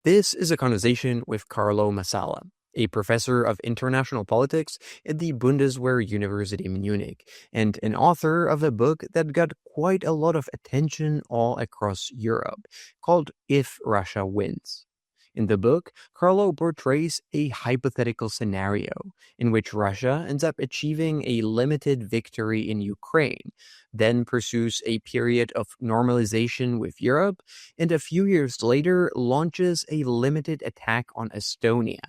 This is a conversation with Carlo Masala, a professor of international politics at the Bundeswehr University Munich, and an author of a book that got quite a lot of attention all across Europe, called If Russia Wins. In the book, Carlo portrays a hypothetical scenario in which Russia ends up achieving a limited victory in Ukraine, then pursues a period of normalization with Europe, and a few years later launches a limited attack on Estonia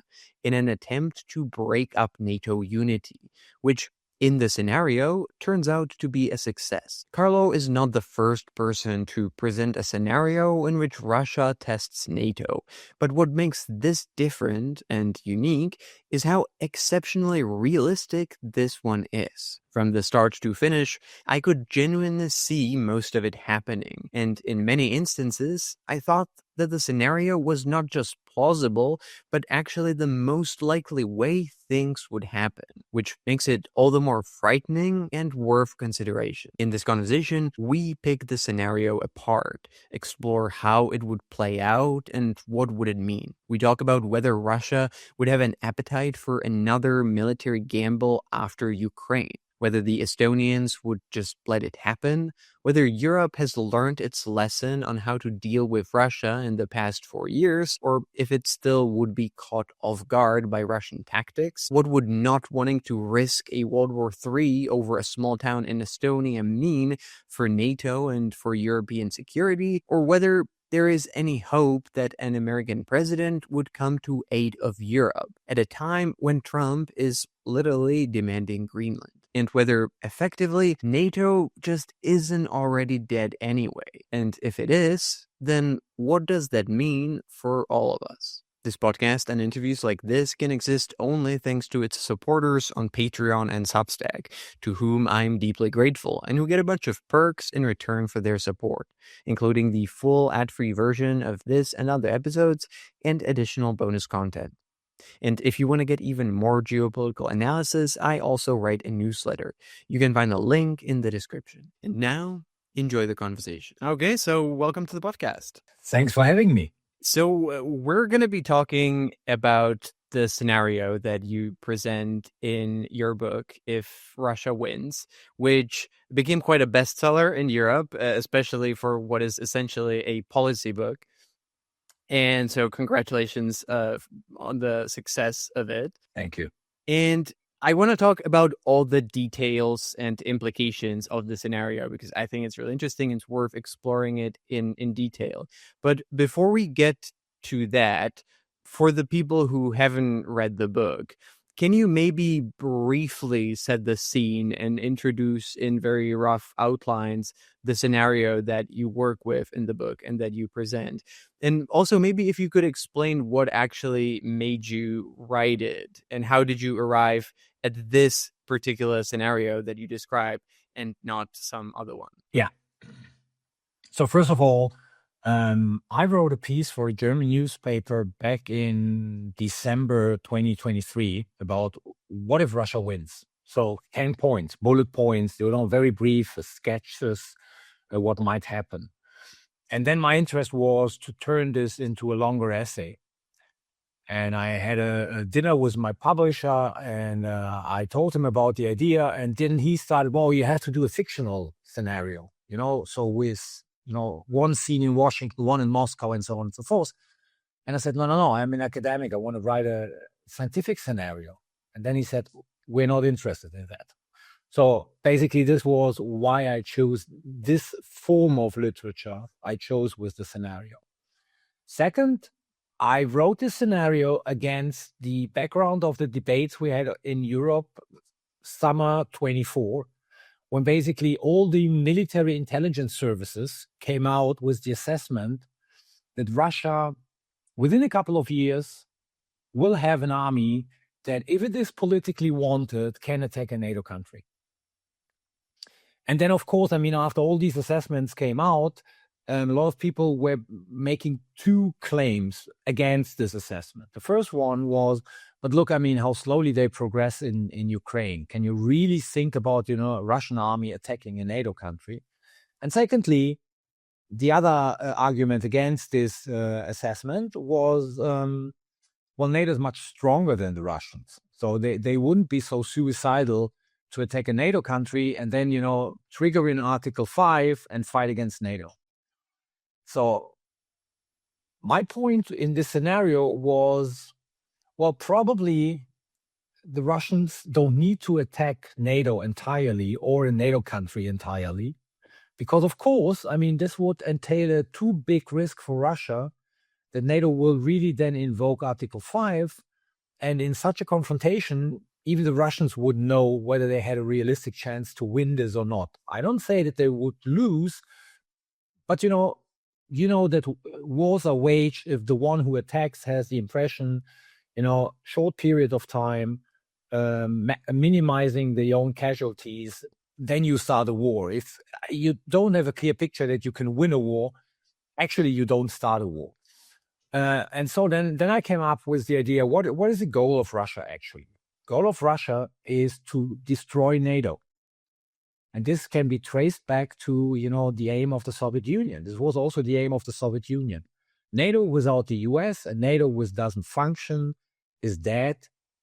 in an attempt to break up NATO unity, which in the scenario turns out to be a success. Carlo is not the first person to present a scenario in which Russia tests NATO, but what makes this different and unique is how exceptionally realistic this one is. From the start to finish, I could genuinely see most of it happening, and in many instances, I thought that the scenario was not just plausible, but actually the most likely way things would happen, which makes it all the more frightening and worth consideration. In this conversation, we pick the scenario apart, explore how it would play out, and what would it mean. We talk about whether Russia would have an appetite for another military gamble after Ukraine, whether the Estonians would just let it happen, whether Europe has learned its lesson on how to deal with Russia in the past 4 years, or if it still would be caught off guard by Russian tactics, what would not wanting to risk a World War III over a small town in Estonia mean for NATO and for European security, or whether there is any hope that an American president would come to aid of Europe at a time when Trump is literally demanding Greenland, and whether effectively NATO just isn't already dead anyway. And if it is, then what does that mean for all of us? This podcast and interviews like this can exist only thanks to its supporters on Patreon and Substack, to whom I'm deeply grateful, and who get a bunch of perks in return for their support, including the full ad-free version of this and other episodes, and additional bonus content. And if you want to get even more geopolitical analysis, I also write a newsletter. You can find the link in the description. And now, enjoy the conversation. Okay, so welcome to the podcast. Thanks for having me. So we're going to be talking about the scenario that you present in your book, If Russia Wins, which became quite a bestseller in Europe, especially for what is essentially a policy book. And so congratulations on the success of it. Thank you. And I want to talk about all the details and implications of the scenario because I think it's really interesting and it's worth exploring it in detail. But before we get to that, for the people who haven't read the book, can you maybe briefly set the scene and introduce in very rough outlines the scenario that you work with in the book and that you present? And also maybe if you could explain what actually made you write it and how did you arrive at this particular scenario that you described and not some other one? Yeah. So first of all, I wrote a piece for a German newspaper back in December 2023 about what if Russia wins. So 10 points, bullet points, very brief sketches, what might happen. And then my interest was to turn this into a longer essay. And I had a dinner with my publisher and I told him about the idea. And then he started, well, you have to do a fictional scenario, so with one scene in Washington, one in Moscow, and so on and so forth. And I said, no, I'm an academic. I want to write a scientific scenario. And then he said, we're not interested in that. So basically, this was why I chose this form of literature I chose with the scenario. Second, I wrote this scenario against the background of the debates we had in Europe, summer 24, when basically all the military intelligence services came out with the assessment that Russia, within a couple of years, will have an army that, if it is politically wanted, can attack a NATO country. And then, of course, after all these assessments came out, a lot of people were making two claims against this assessment. The first one was, but look, how slowly they progress in Ukraine. Can you really think about, a Russian army attacking a NATO country? And secondly, the other argument against this assessment was, well, NATO is much stronger than the Russians. So they wouldn't be so suicidal to attack a NATO country and then, trigger in Article 5 and fight against NATO. So my point in this scenario was, well, probably the Russians don't need to attack NATO entirely or a NATO country entirely. Because, of course, this would entail a too big risk for Russia that NATO will really then invoke Article 5. And in such a confrontation, even the Russians would know whether they had a realistic chance to win this or not. I don't say that they would lose, but you know that wars are waged if the one who attacks has the impression, short period of time, minimizing their own casualties, then you start a war. If you don't have a clear picture that you can win a war, actually you don't start a war. And so then I came up with the idea, what is the goal of Russia actually? Goal of Russia is to destroy NATO. And this can be traced back to, the aim of the Soviet Union. This was also the aim of the Soviet Union. NATO without the US and NATO which doesn't function is dead.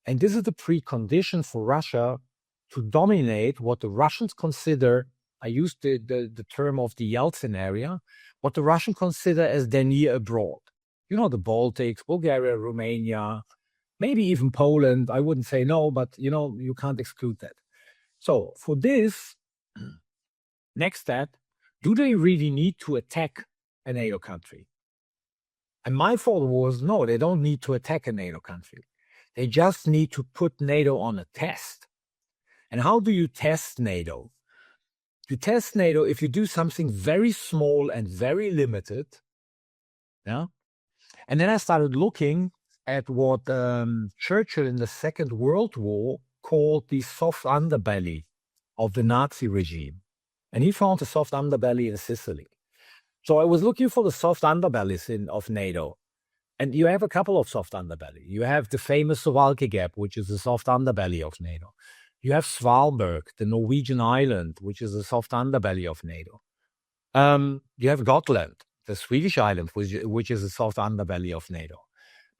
And this is the precondition for Russia to dominate what the Russians consider, I used the term of the Yeltsin area, what the Russians consider as their near abroad. The Baltics, Bulgaria, Romania, maybe even Poland. I wouldn't say no, but, you can't exclude that. So for this, next step, do they really need to attack a NATO country? And my thought was, no, they don't need to attack a NATO country. They just need to put NATO on a test. And how do you test NATO? You test NATO if you do something very small and very limited. Yeah. And then I started looking at what Churchill in the Second World War called the soft underbelly of the Nazi regime. And he found a soft underbelly in Sicily. So I was looking for the soft underbellies of NATO. And you have a couple of soft underbelly. You have the famous Suwalki Gap, which is the soft underbelly of NATO. You have Svalbard, the Norwegian island, which is the soft underbelly of NATO. You have Gotland, the Swedish island, which is the soft underbelly of NATO.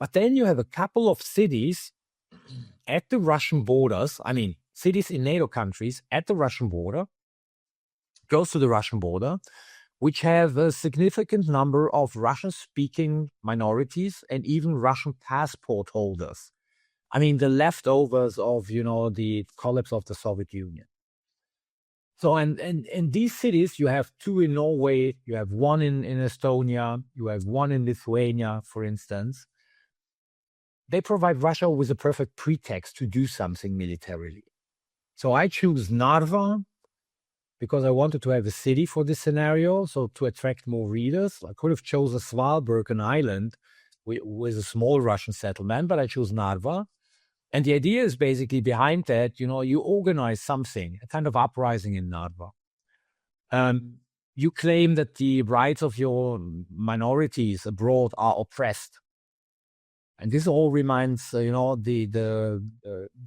But then you have a couple of cities at the Russian borders, cities in NATO countries at the Russian border, close to the Russian border, which have a significant number of Russian-speaking minorities and even Russian passport holders. The leftovers of, the collapse of the Soviet Union. So, and in these cities, you have two in Norway, you have one in Estonia, you have one in Lithuania, for instance. They provide Russia with a perfect pretext to do something militarily. So I choose Narva because I wanted to have a city for this scenario, so to attract more readers. I could have chosen Svalbard, an island with a small Russian settlement, but I chose Narva. And the idea is basically behind that, you organize something, a kind of uprising in Narva. You claim that the rights of your minorities abroad are oppressed. And this all reminds, the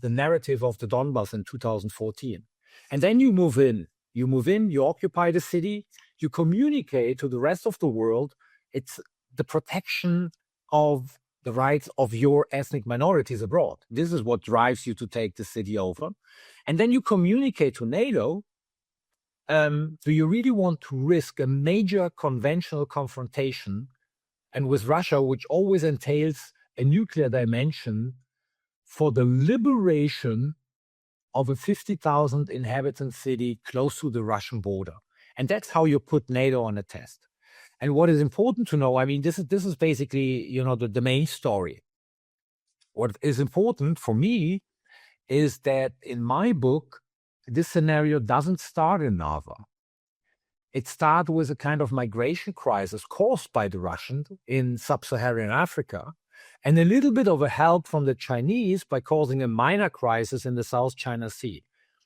narrative of the Donbass in 2014. And then you move in, you occupy the city, you communicate to the rest of the world. It's the protection of the rights of your ethnic minorities abroad. This is what drives you to take the city over. And then you communicate to NATO. Do you really want to risk a major conventional confrontation? And with Russia, which always entails a nuclear dimension for the liberation of a 50,000 inhabitant city close to the Russian border. And that's how you put NATO on a test. And what is important to know, this is basically, the main story. What is important for me is that in my book, this scenario doesn't start in Narva. It starts with a kind of migration crisis caused by the Russians in sub-Saharan Africa, and a little bit of a help from the Chinese by causing a minor crisis in the South China Sea.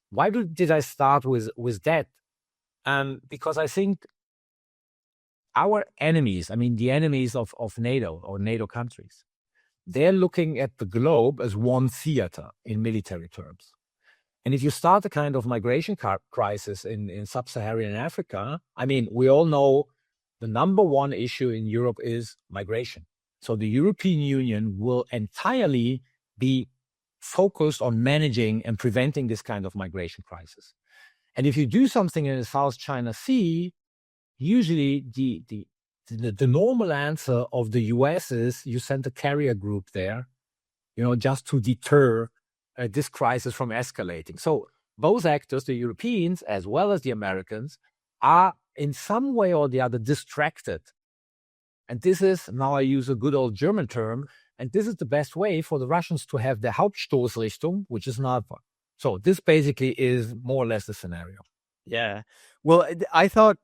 Why did I start with that? Because I think our enemies, the enemies of NATO or NATO countries, they're looking at the globe as one theater in military terms. And if you start a kind of migration crisis in sub-Saharan Africa, we all know the number one issue in Europe is migration. So the European Union will entirely be focused on managing and preventing this kind of migration crisis. And if you do something in the South China Sea, usually the normal answer of the US is you send a carrier group there, just to deter this crisis from escalating. So both actors, the Europeans as well as the Americans, are in some way or the other distracted. And this is, now I use a good old German term, and this is the best way for the Russians to have their Hauptstoßrichtung, which is Narva. So this basically is more or less the scenario. Yeah. Well, I thought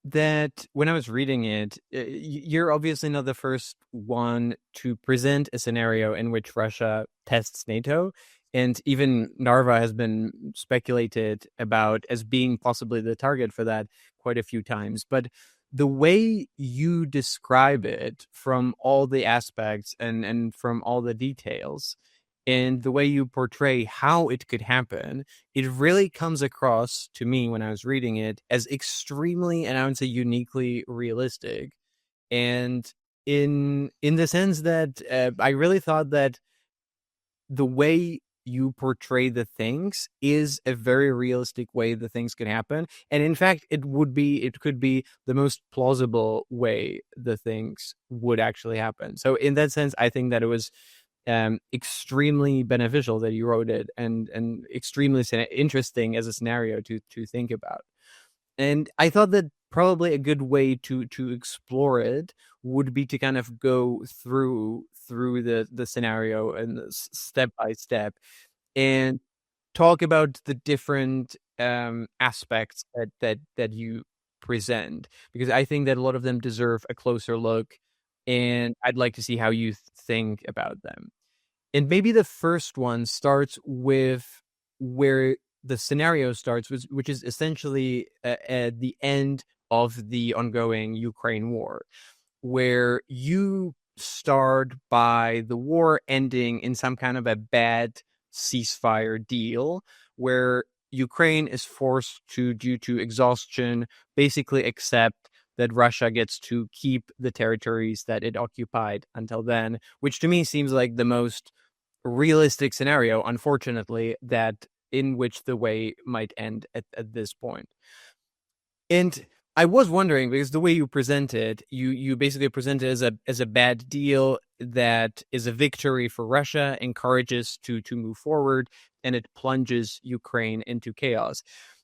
that when I was reading it, you're obviously not the first one to present a scenario in which Russia tests NATO. And even Narva has been speculated about as being possibly the target for that quite a few times. But the way you describe it from all the aspects and from all the details, and the way you portray how it could happen, it really comes across to me when I was reading it as extremely, and I would say uniquely realistic. And in the sense that I really thought that the way you portray the things is a very realistic way the things could happen. And in fact, it could be the most plausible way the things would actually happen. So in that sense, I think that it was extremely beneficial that you wrote it, and extremely interesting as a scenario to think about. And I thought that probably a good way to explore it would be to kind of go through the scenario and step by step, and talk about the different aspects that you present, because I think that a lot of them deserve a closer look, and I'd like to see how you think about them. And maybe the first one starts with where the scenario starts, which is essentially at the end of the ongoing Ukraine war, where you start by the war ending in some kind of a bad ceasefire deal, where Ukraine is forced to, due to exhaustion, basically accept that Russia gets to keep the territories that it occupied until then, which to me seems like the most realistic scenario, unfortunately, that in which the way might end at this point. And I was wondering, because the way you present it, you basically present it as a bad deal that is a victory for Russia, encourages to move forward, and it plunges Ukraine into chaos.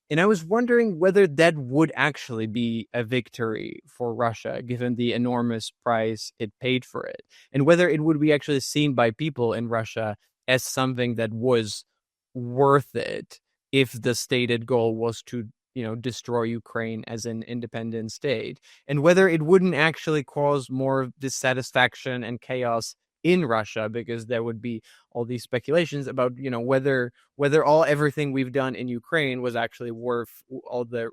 And I was wondering whether that would actually be a victory for Russia, given the enormous price it paid for it, and whether it would be actually seen by people in Russia as something that was worth it if the stated goal was to, destroy Ukraine as an independent state, and whether it wouldn't actually cause more dissatisfaction and chaos in Russia, because there would be all these speculations about, whether everything we've done in Ukraine was actually worth all the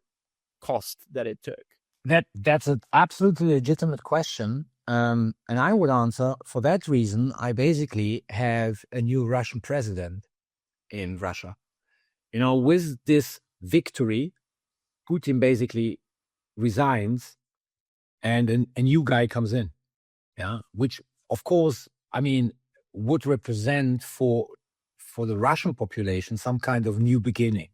cost that it took. That's an absolutely legitimate question. And I would answer, for that reason, I basically have a new Russian president in Russia. With this victory, Putin basically resigns and a new guy comes in. Yeah, which of course, would represent for the Russian population some kind of new beginning.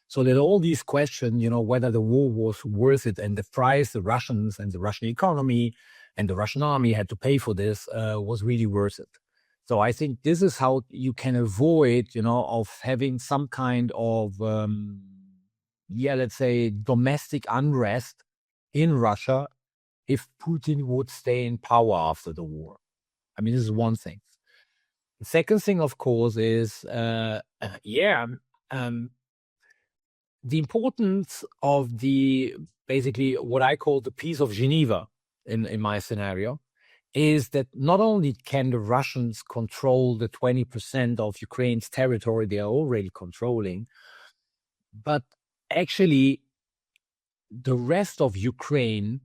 So that all these questions, whether the war was worth it and the price the Russians and the Russian economy and the Russian army had to pay for this was really worth it. So I think this is how you can avoid, of having some kind of, let's say, domestic unrest in Russia if Putin would stay in power after the war. This is one thing. The second thing, of course, is, the importance of basically what I call the Peace of Geneva in my scenario is that not only can the Russians control the 20% of Ukraine's territory they are already controlling, but actually the rest of Ukraine,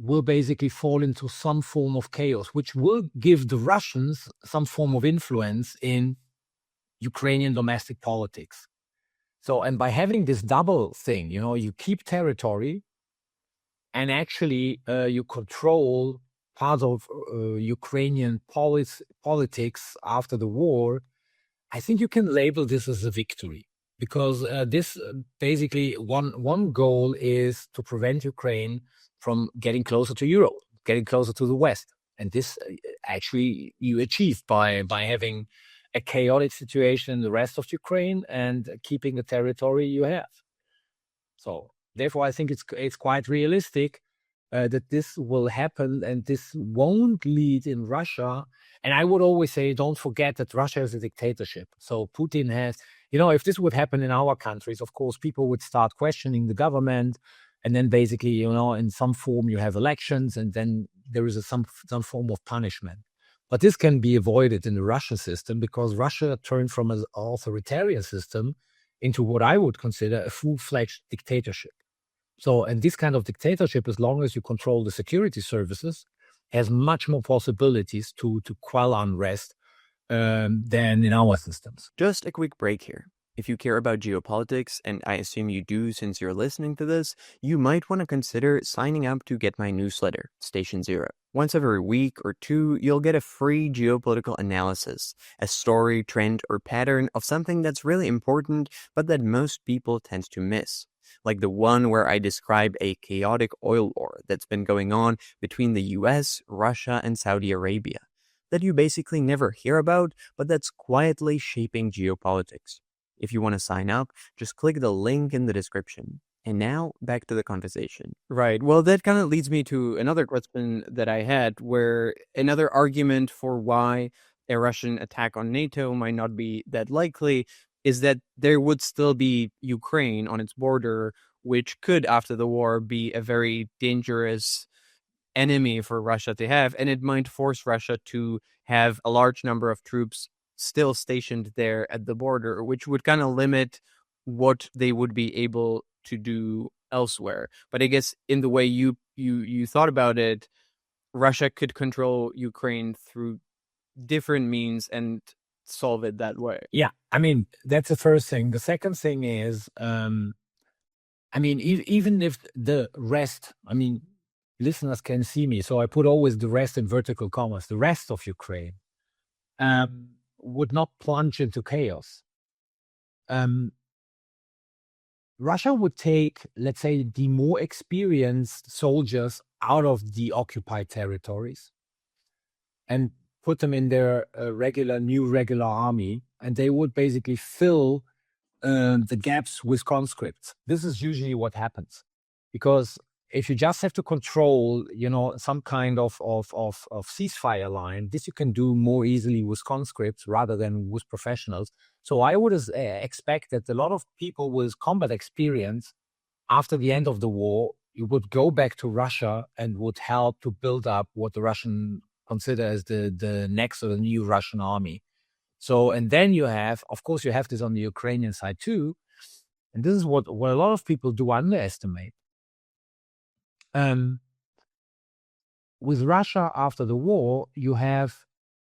will basically fall into some form of chaos, which will give the Russians some form of influence in Ukrainian domestic politics. So, and by having this double thing, you keep territory, and actually you control part of Ukrainian politics after the war, I think you can label this as a victory, because this basically one goal is to prevent Ukraine from getting closer to Europe, getting closer to the West, and this actually you achieve by having a chaotic situation in the rest of Ukraine and keeping the territory you have. So therefore, I think it's quite realistic that this will happen, and this won't lead in Russia. And I would always say, don't forget that Russia is a dictatorship. So Putin has, if this would happen in our countries, of course, people would start questioning the government, and then basically, in some form you have elections, and then there is some form of punishment. But this can be avoided in the Russian system, because Russia turned from an authoritarian system into what I would consider a full-fledged dictatorship. So, and this kind of dictatorship, as long as you control the security services, has much more possibilities to quell unrest than in our systems. Just a quick break here. If you care about geopolitics, and I assume you do since you're listening to this, you might want to consider signing up to get my newsletter, Station Zero. Once every week or two, you'll get a free geopolitical analysis, a story, trend, or pattern of something that's really important, but that most people tend to miss. Like the one where I describe a chaotic oil war that's been going on between the US, Russia, and Saudi Arabia, that you basically never hear about, but that's quietly shaping geopolitics. If you want to sign up, just click the link in the description. And now, back to the conversation. Right. Well, that kind of leads me to another question that I had, where another argument for why a Russian attack on NATO might not be that likely is that there would still be Ukraine on its border, which could, after the war, be a very dangerous enemy for Russia to have, and it might force Russia to have a large number of troops still stationed there at the border, which would kind of limit what they would be able to do elsewhere. But I guess in the way you thought about it, Russia could control Ukraine through different means and solve it that way. Yeah, I mean, that's the first thing. The second thing is, even if the rest, listeners can see me, so I put always the rest in vertical commas, the rest of Ukraine would not plunge into chaos. Russia would take, let's say, the more experienced soldiers out of the occupied territories and put them in their regular army, and they would basically fill the gaps with conscripts. This is usually what happens, because if you just have to control, some kind of ceasefire line, this you can do more easily with conscripts rather than with professionals. So I would expect that a lot of people with combat experience after the end of the war, you would go back to Russia and would help to build up what the Russian consider as the next or the new Russian army. So, and then you have this on the Ukrainian side too. And this is what a lot of people do underestimate. With Russia after the war, you have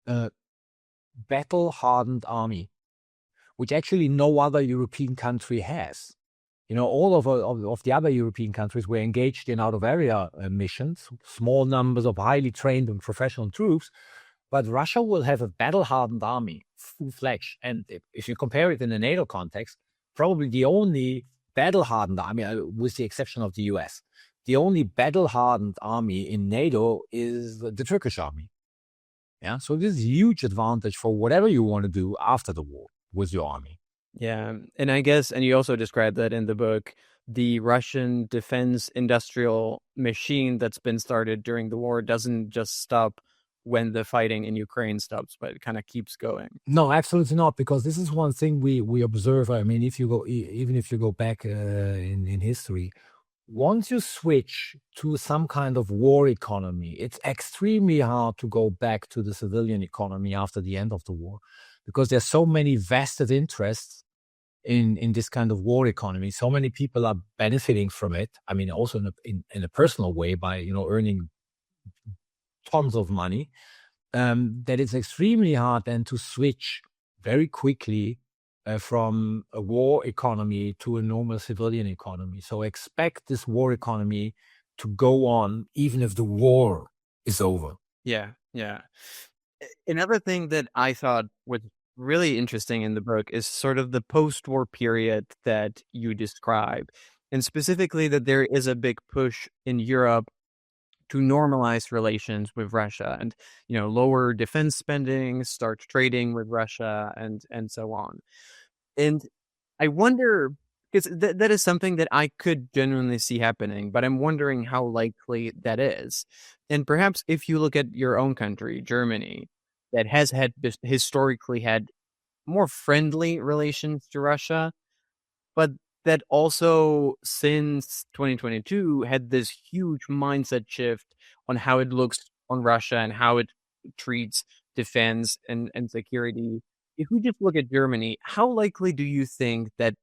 a battle-hardened army, which actually no other European country has. All of the other European countries were engaged in out-of-area missions, small numbers of highly trained and professional troops, but Russia will have a battle-hardened army, full-fledged. And if you compare it in a NATO context, probably the only battle-hardened army, with the exception of the US, the only battle-hardened army in NATO is the Turkish army. Yeah, so this is a huge advantage for whatever you want to do after the war with your army. Yeah, and I guess, and you also described that in the book, the Russian defense industrial machine that's been started during the war doesn't just stop when the fighting in Ukraine stops, but it kind of keeps going. No, absolutely not, because this is one thing we observe. I mean, if you go, even if you go back in history, once you switch to some kind of war economy, it's extremely hard to go back to the civilian economy after the end of the war, because there's so many vested interests in this kind of war economy. So many people are benefiting from it. I mean, also in a personal way by, earning tons of money, that it's extremely hard then to switch very quickly from a war economy to a normal civilian economy. So expect this war economy to go on even if the war is over. Yeah. Another thing that I thought was really interesting in the book is sort of the post-war period that you describe, and specifically that there is a big push in Europe to normalize relations with Russia and, lower defense spending, start trading with Russia, and so on. And I wonder, because that is something that I could genuinely see happening, but I'm wondering how likely that is. And perhaps if you look at your own country, Germany, that has historically had more friendly relations to Russia, but that also since 2022 had this huge mindset shift on how it looks on Russia and how it treats defense and security. If we just look at Germany, how likely do you think that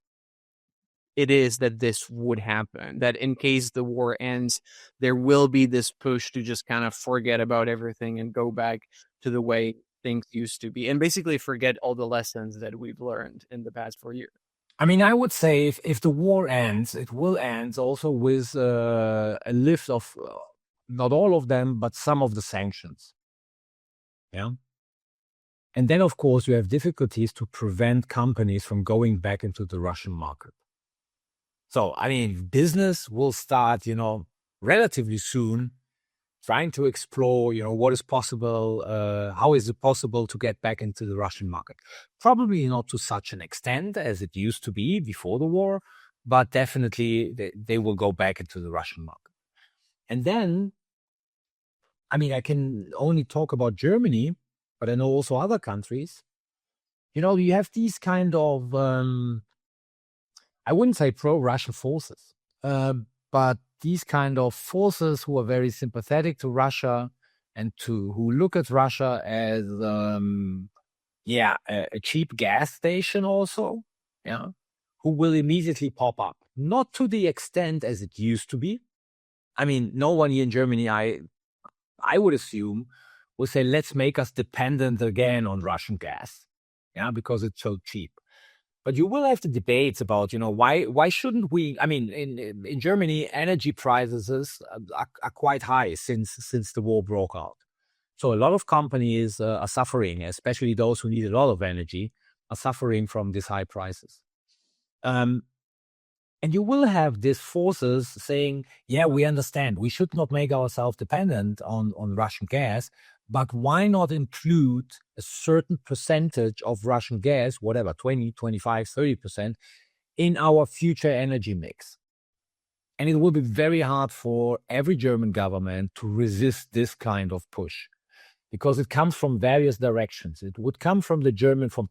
it is that this would happen? That in case the war ends, there will be this push to just kind of forget about everything and go back to the way things used to be and basically forget all the lessons that we've learned in the past 4 years. I mean, I would say if the war ends, it will end also with a lift of not all of them, but some of the sanctions. Yeah. And then, of course, you have difficulties to prevent companies from going back into the Russian market. So, I mean, business will start, relatively soon, trying to explore, what is possible, how is it possible to get back into the Russian market? Probably not to such an extent as it used to be before the war, but definitely they will go back into the Russian market. And then, I mean, I can only talk about Germany, but I know also other countries. You have these kind of, I wouldn't say pro-Russian forces, but these kind of forces who are very sympathetic to Russia and who look at Russia as, a cheap gas station also, who will immediately pop up. Not to the extent as it used to be. I mean, no one here in Germany, I would assume, will say, let's make us dependent again on Russian gas, because it's so cheap. But you will have the debates about, why shouldn't we? I mean, in Germany, energy prices are quite high since the war broke out. So a lot of companies are suffering, especially those who need a lot of energy, are suffering from these high prices. And you will have these forces saying, yeah, we understand. We should not make ourselves dependent on Russian gas, but why not include a certain percentage of Russian gas, whatever, 20, 25, 30%, in our future energy mix? And it will be very hard for every German government to resist this kind of push because it comes from various directions. It would come from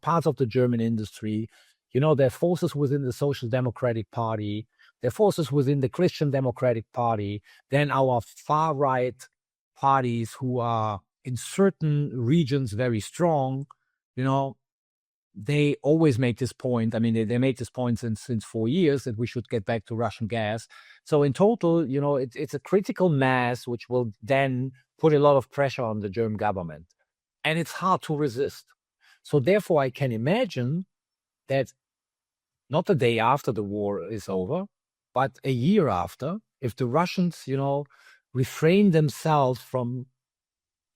parts of the German industry. There are forces within the Social Democratic Party. There are forces within the Christian Democratic Party. Then our far-right parties who are in certain regions very strong, they always make this point. I mean, they make this point since 4 years that we should get back to Russian gas. So in total, it's a critical mass which will then put a lot of pressure on the German government. And it's hard to resist. So therefore, I can imagine that not the day after the war is over, but a year after, if the Russians, refrain themselves from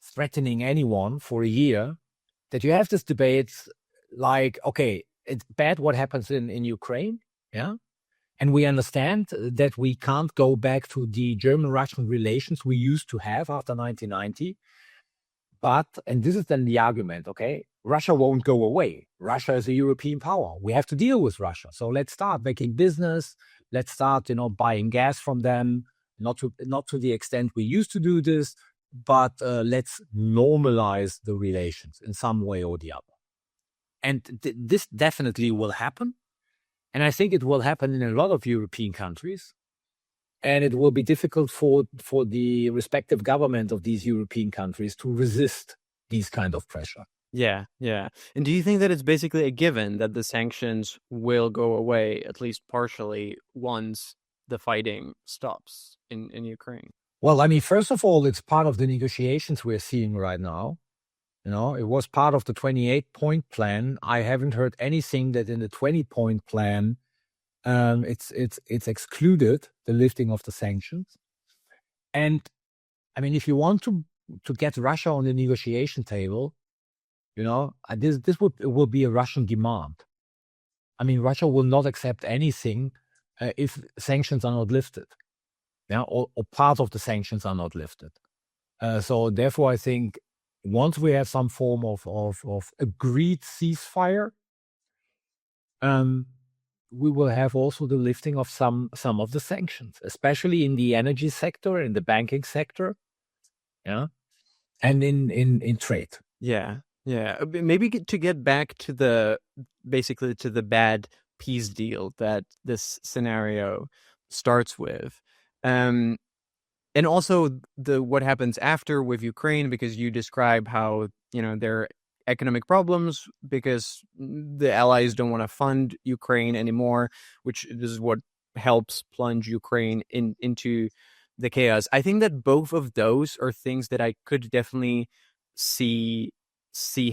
threatening anyone for a year, that you have this debate like, okay, it's bad what happens in Ukraine, and we understand that we can't go back to the German-Russian relations we used to have after 1990. But, and this is then the argument, okay, Russia won't go away. Russia is a European power. We have to deal with Russia. So let's start making business. Let's start, buying gas from them. Not to the extent we used to do this, but let's normalize the relations in some way or the other. And this definitely will happen. And I think it will happen in a lot of European countries. And it will be difficult for the respective government of these European countries to resist these kind of pressure. Yeah. And do you think that it's basically a given that the sanctions will go away, at least partially, once the fighting stops in Ukraine? Well, I mean, first of all, it's part of the negotiations we're seeing right now. It was part of the 28-point plan. I haven't heard anything that in the 20-point plan, it's excluded the lifting of the sanctions. And I mean, if you want to get Russia on the negotiation table, this will be a Russian demand. I mean, Russia will not accept anything if sanctions are not lifted, or part of the sanctions are not lifted. So therefore, I think once we have some form of agreed ceasefire, we will have also the lifting of some of the sanctions, especially in the energy sector, in the banking sector, and in trade. Yeah. Maybe to get back to basically to the bad peace deal that this scenario starts with. And also what happens after with Ukraine, because you describe how, there are economic problems because the allies don't want to fund Ukraine anymore, which is what helps plunge Ukraine into the chaos. I think that both of those are things that I could definitely see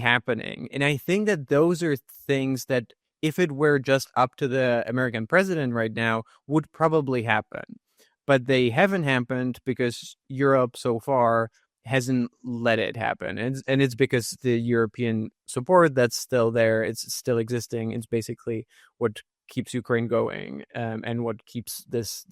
happening. And I think that those are things that, if it were just up to the American president right now, would probably happen. But they haven't happened because Europe so far hasn't let it happen. And it's because the European support that's still there, it's still existing. It's basically what keeps Ukraine going, and what keeps this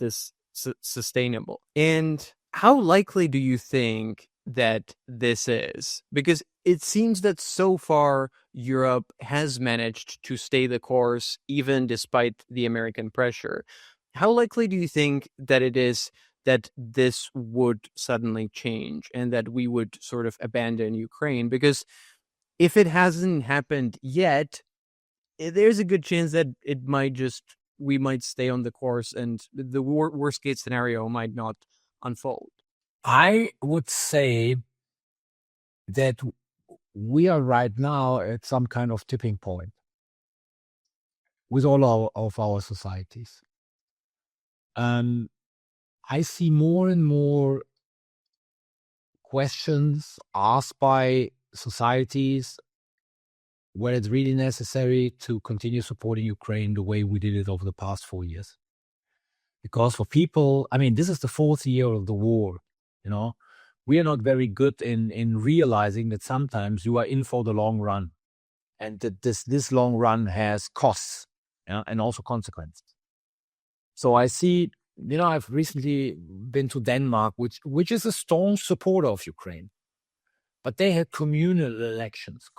sustainable. And how likely do you think that this is? Because it seems that so far Europe has managed to stay the course, even despite the American pressure. How likely do you think that it is that this would suddenly change and that we would sort of abandon Ukraine? Because if it hasn't happened yet, there's a good chance that we might stay on the course and the worst case scenario might not unfold. I would say that we are right now at some kind of tipping point with all of our societies. I see more and more questions asked by societies where it's really necessary to continue supporting Ukraine the way we did it over the past 4 years. Because for people, I mean, this is the 4th year of the war, we are not very good in realizing that sometimes you are in for the long run, and that this long run has costs, and also consequences. So I see, I've recently been to Denmark, which is a strong supporter of Ukraine, but they had communal elections,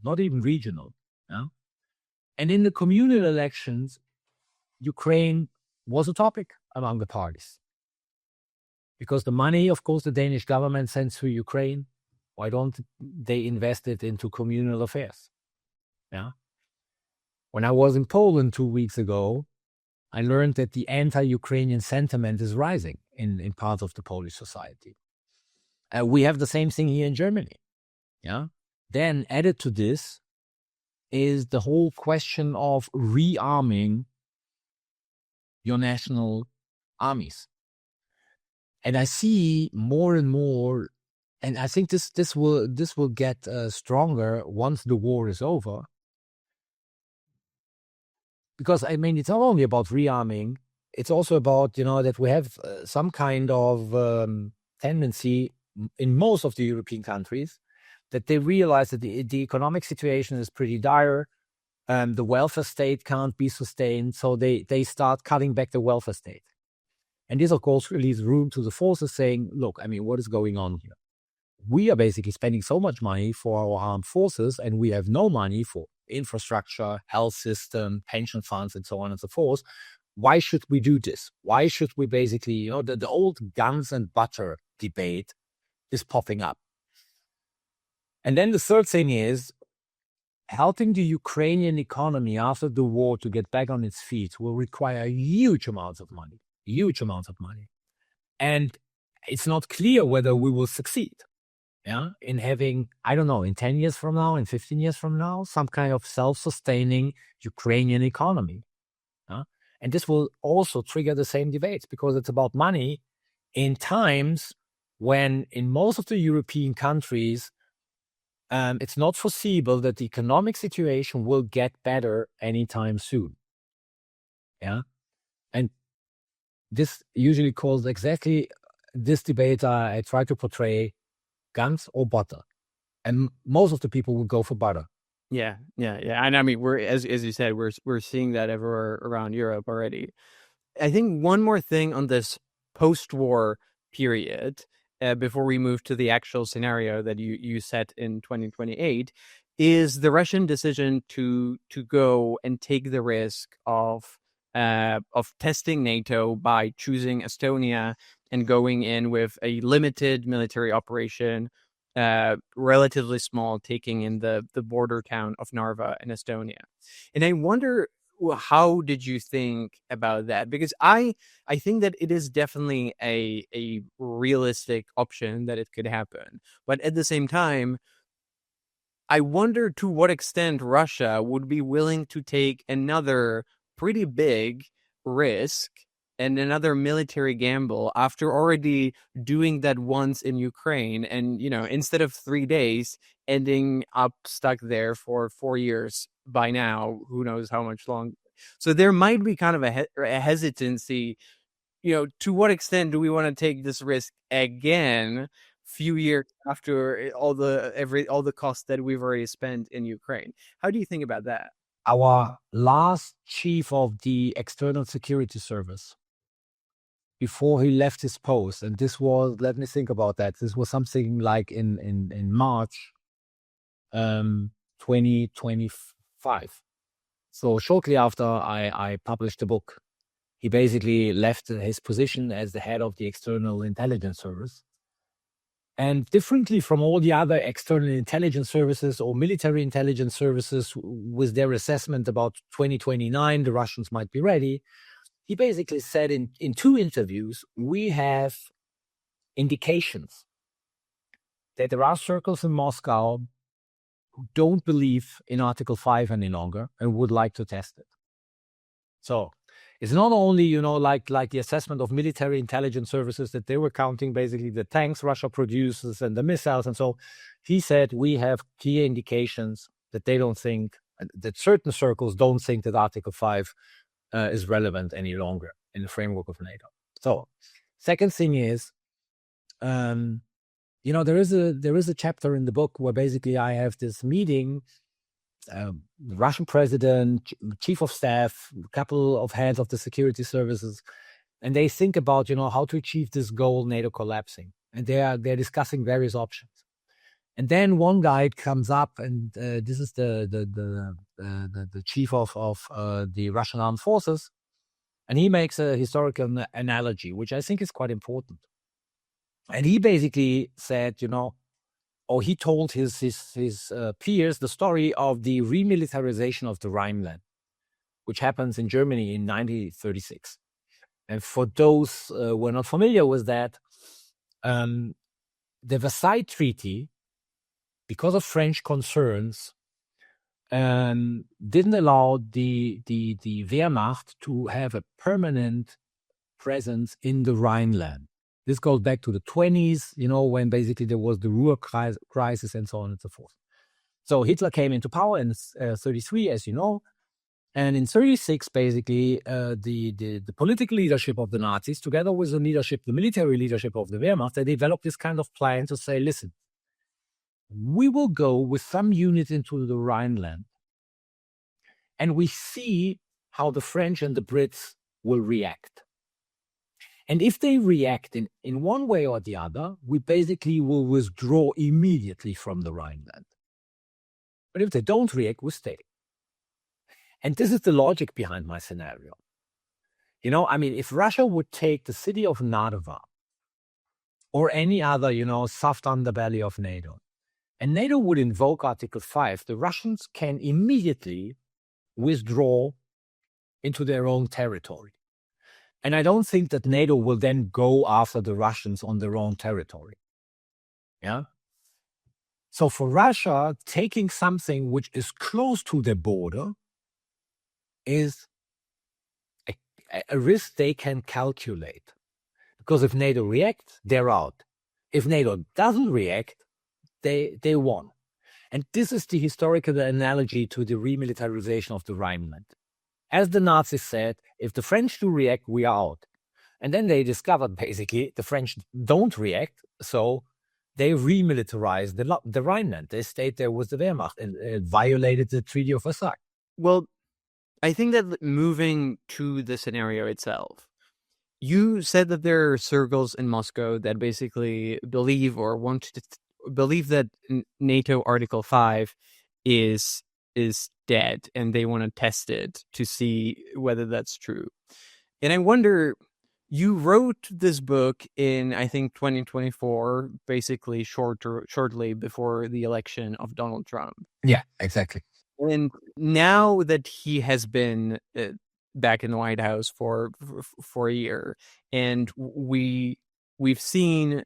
not even regional. And in the communal elections, Ukraine was a topic among the parties. Because the money, of course, the Danish government sends to Ukraine, why don't they invest it into communal affairs? When I was in Poland 2 weeks ago, I learned that the anti-Ukrainian sentiment is rising in parts of the Polish society. We have the same thing here in Germany. Then added to this is the whole question of rearming your national armies. And I see more and more, and I think this will get stronger once the war is over. Because I mean, it's not only about rearming; it's also about that we have some kind of tendency in most of the European countries that they realize that the economic situation is pretty dire. The welfare state can't be sustained, so they start cutting back the welfare state. And this, of course, leaves room to the forces saying, look, I mean, what is going on here? We are basically spending so much money for our armed forces, and we have no money for infrastructure, health system, pension funds, and so on and so forth. Why should we do this? Why should we basically, the old guns and butter debate is popping up. And then the third thing is, helping the Ukrainian economy after the war to get back on its feet will require huge amounts of money. And it's not clear whether we will succeed in having, I don't know, in 10 years from now, in 15 years from now, some kind of self-sustaining Ukrainian economy. And this will also trigger the same debates because it's about money in times when in most of the European countries, it's not foreseeable that the economic situation will get better anytime soon. And this usually causes exactly this debate, I try to portray guns or butter. And most of the people will go for butter. Yeah. And I mean, we're as you said, we're seeing that everywhere around Europe already. I think one more thing on this post-war period, before we move to the actual scenario that you set in 2028, is the Russian decision to go and take the risk of testing NATO by choosing Estonia and going in with a limited military operation, relatively small, taking in the border town of Narva in Estonia. And I wonder, how did you think about that? Because I think that it is definitely a realistic option that it could happen. But at the same time, I wonder to what extent Russia would be willing to take another pretty big risk and another military gamble after already doing that once in Ukraine, and instead of 3 days, ending up stuck there for 4 years by now, who knows how much longer. So there might be kind of a hesitancy, to what extent do we want to take this risk again few years after all the costs that we've already spent in Ukraine? How do you think about that? Our last chief of the External Security Service, before he left his post, and this was, let me think about that, this was something like in March 2025. So shortly after I published the book, he basically left his position as the head of the External Intelligence Service. And differently from all the other external intelligence services or military intelligence services with their assessment about 2029, the Russians might be ready, he basically said in 2 interviews, we have indications that there are circles in Moscow who don't believe in Article 5 any longer and would like to test it. So it's not only, like the assessment of military intelligence services that they were counting basically the tanks Russia produces and the missiles. And so he said, we have clear indications that they don't think, that certain circles don't think that Article 5 is relevant any longer in the framework of NATO. So second thing is, there is a chapter in the book where basically I have this meeting, the Russian president, chief of staff, a couple of heads of the security services, and they think about, how to achieve this goal, NATO collapsing. And they're discussing various options. And then one guy comes up, and this is the chief of the Russian armed forces, and he makes a historical analogy, which I think is quite important. And he basically said, he told his peers the story of the remilitarization of the Rhineland, which happens in Germany in 1936. And for those who are not familiar with that, the Versailles Treaty, because of French concerns, didn't allow the Wehrmacht to have a permanent presence in the Rhineland. This goes back to the 1920s, when basically there was the Ruhr crisis and so on and so forth. So Hitler came into power in 1933, as you know. And in 1936, basically, the political leadership of the Nazis, together with the military leadership of the Wehrmacht, they developed this kind of plan to say, listen, we will go with some units into the Rhineland, and we see how the French and the Brits will react. And if they react in one way or the other, we basically will withdraw immediately from the Rhineland. But if they don't react, we stay. And this is the logic behind my scenario. If Russia would take the city of Narva or any other, soft underbelly of NATO, and NATO would invoke Article 5, the Russians can immediately withdraw into their own territory. And I don't think that NATO will then go after the Russians on their own territory. Yeah. So for Russia, taking something which is close to their border is a risk they can calculate. Because if NATO reacts, they're out. If NATO doesn't react, they won. And this is the historical analogy to the remilitarization of the Rhineland. As the Nazis said, if the French do react, we are out. And then they discovered basically the French don't react, so they remilitarized the Rhineland. They stayed there with the Wehrmacht and violated the Treaty of Versailles. Well, I think that moving to the scenario itself, you said that there are circles in Moscow that basically believe or want to believe that NATO Article 5 is dead, and they want to test it to see whether that's true. And I wonder, you wrote this book in, I think, 2024, basically shortly before the election of Donald Trump. Yeah, exactly. And now that he has been back in the White House for a year, and we've seen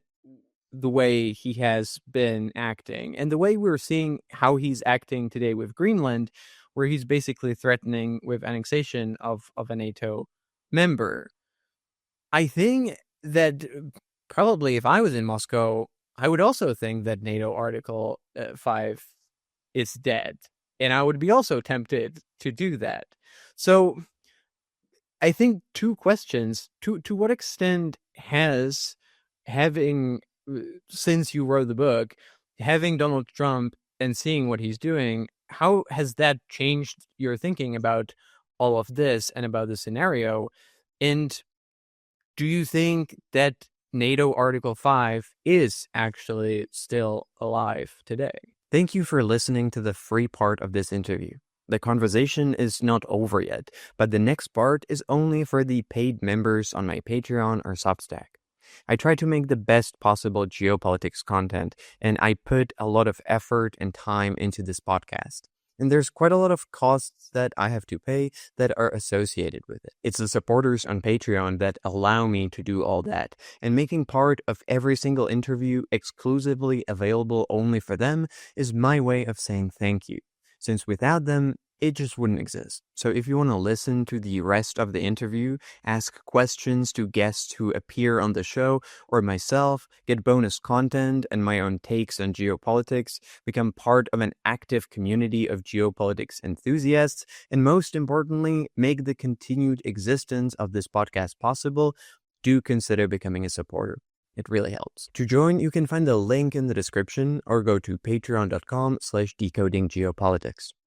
the way he has been acting, and the way we're seeing how he's acting today with Greenland, where he's basically threatening with annexation of a NATO member. I think that probably if I was in Moscow, I would also think that NATO Article 5 is dead. And I would be also tempted to do that. So I think two questions. To what extent has having, since you wrote the book, having Donald Trump and seeing what he's doing, how has that changed your thinking about all of this and about the scenario? And do you think that NATO Article 5 is actually still alive today? Thank you for listening to the free part of this interview. The conversation is not over yet, but the next part is only for the paid members on my Patreon or Substack. I try to make the best possible geopolitics content, and I put a lot of effort and time into this podcast. And there's quite a lot of costs that I have to pay that are associated with it. It's the supporters on Patreon that allow me to do all that, and making part of every single interview exclusively available only for them is my way of saying thank you, since without them, it just wouldn't exist. So if you want to listen to the rest of the interview, ask questions to guests who appear on the show, or myself, get bonus content and my own takes on geopolitics, become part of an active community of geopolitics enthusiasts, and most importantly, make the continued existence of this podcast possible, do consider becoming a supporter. It really helps. To join, you can find the link in the description or go to patreon.com/decodinggeopolitics.